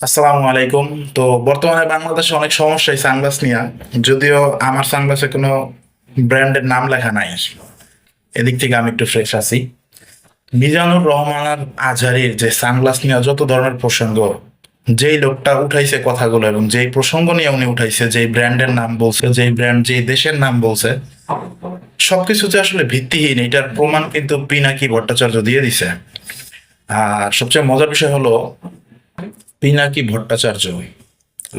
আসসালামু আলাইকুম। তো বর্তমানে বাংলাদেশে অনেক সমস্যা এই সানগ্লাস নিয়ে। যদিও আমার সানগ্লাসে কোনো ব্র্যান্ডের নাম লেখা নাই, এদিক থেকে আমি একটু ফ্রেশ আছি। মিজানুর রহমান আজহারির যে সানগ্লাস নিয়ে যত ধরনের প্রসঙ্গ, যেই লোকটা উঠাইছে কথাগুলো এবং যেই প্রসঙ্গ নিয়ে উনি উঠাইছে, যেই ব্র্যান্ডের নাম বলছে, যেই ব্র্যান্ড যেই দেশের নাম বলছে, সবকিছু যে আসলে ভিত্তিহীন এটার প্রমাণ কিন্তু পিনাকি ভট্টাচার্য দিয়ে দিছে। আর সবচেয়ে মজার বিষয় হলো, পিনাকি ভট্টাচার্য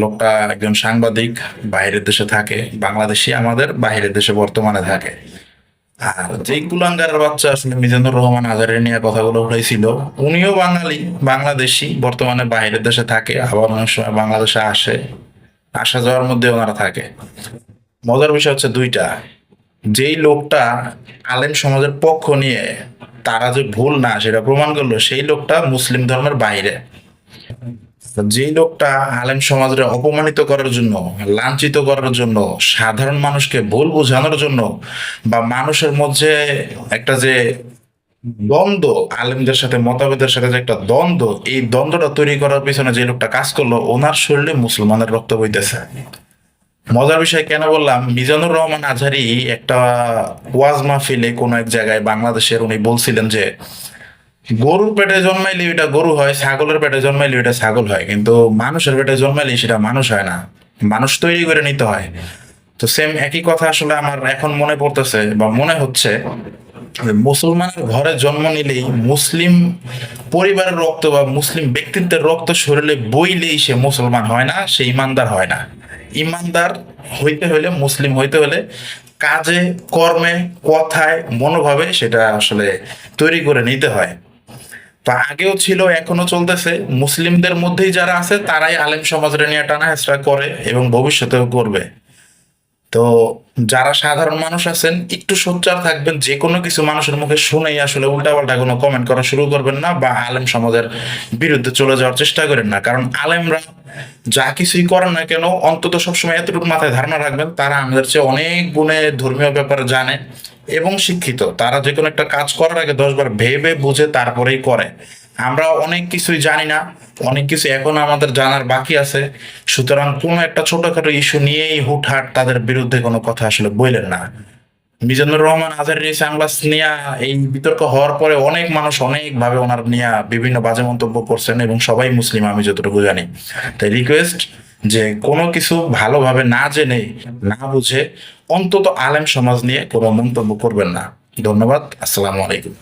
লোকটা একজন সাংবাদিক, বাইরের দেশে থাকে, বাংলাদেশি, আমাদের বাইরের দেশে বর্তমানে থাকে। আর যেই কুলাঙ্গারের বাচ্চা আসলে মিজানুর রহমান আজহারি নিয়ে কথাগুলো উঠাইছিল, উনিও বাঙালি, বাংলাদেশি, বর্তমানে বাইরের দেশে থাকে, আবার অনেক সময় বাংলাদেশে আসে, আসা যাওয়ার মধ্যে ওনারা থাকে। মজার বিষয় হচ্ছে দুইটা, যেই লোকটা আলেম সমাজের পক্ষ নিয়ে তারা যে ভুল না সেটা প্রমাণ করলো, সেই লোকটা মুসলিম ধর্মের বাইরে। যেই লোকটা আলেম সমাজকে অপমানিত করার জন্য, লাঞ্ছিত করার জন্য, সাধারণ মানুষকে ভুল বোঝানোর জন্য, বা মানুষের মধ্যে একটা যে দ্বন্দ্ব, আলেমদের সাথে মতভেদের সাথে যে একটা দ্বন্দ্ব, এই দ্বন্দ্বটা তৈরি করার পিছনে যে লোকটা কাজ করলো, ওনার শরীরে মুসলমানের রক্ত বইতেছে। মজার বিষয় কেন বললাম, মিজানুর রহমান আজহারি একটা ওয়াজ মাহফিলে কোনো এক জায়গায় বাংলাদেশের উনি বলছিলেন যে গরুর পেটে জন্মাইলে ওইটা গরু হয়, ছাগলের পেটে জন্মাইলে ওইটা ছাগল হয়, কিন্তু মানুষের পেটে জন্মাইলে সেটা মানুষ হয় না, মানুষ তৈরি করে নিতে হয়। তো সেম একই কথা আসলে আমার এখন মনে পড়তেছে বা মনে হচ্ছে, মুসলমানের ঘরে জন্ম নিলেই, মুসলিম পরিবারের রক্ত বা মুসলিম ব্যক্তিত্বের রক্ত শরীরে বইলেই সে মুসলমান হয় না, সে ইমানদার হয় না। ইমানদার হইতে হলে, মুসলিম হইতে হলে কাজে, কর্মে, কথায়, মনোভাবে সেটা আসলে তৈরি করে নিতে হয়। তা আগেও ছিল, এখনো চলতেছে। মুসলিমদের মধ্যেই যারা আছে তারাই আলেম সমাজের নিয়ে টানা হেঁচড়া করে এবং ভবিষ্যতেও করবে। তো যারা সাধারণ মানুষ আছেন, একটু সোচ্চার থাকবেন, যে কোনো কিছু মানুষের মুখে শুনেই আসলে উল্টাপাল্টা কোনো কমেন্ট করা শুরু করবেন না, বা আলেম সমাজের বিরুদ্ধে চলে যাওয়ার চেষ্টা করেন না। কারণ আলেমরা যা কিছুই করেন না কেন, অন্তত সবসময় এতটুকু মাথায় ধারণা রাখবেন, তারা আমাদের চেয়ে অনেক গুণে ধর্মীয় ব্যাপারে জানে এবং শিক্ষিত। তারা যে কোনো একটা কাজ করার আগে 10 বার ভেবে বুঝে তারপরেই করে। আমরা অনেক কিছুই জানি না, অনেক কিছু এখন আমাদের জানার বাকি আছে। সুতরাং কোনো একটা ছোটখাটো ইস্যু নিয়েই হুটহাট তাদের বিরুদ্ধে কোনো কথা আসলে বললেন না। মিজানুর রহমান আজহারের এই সানগ্লাস নিয়ে এই বিতর্ক হওয়ার পরে অনেক মানুষ অনেকভাবে ওনার নিয়ে বিভিন্ন বাজে মন্তব্য করছেন, এবং সবাই মুসলিম আমি যতটুকু জানি। তাই রিকোয়েস্ট, যে কোনো কিছু ভালোভাবে না জেনে, না বুঝে, অন্তত আলেম সমাজ নিয়ে কোনো মন্তব্য করবেন না। ধন্যবাদ। আসসালামু আলাইকুম।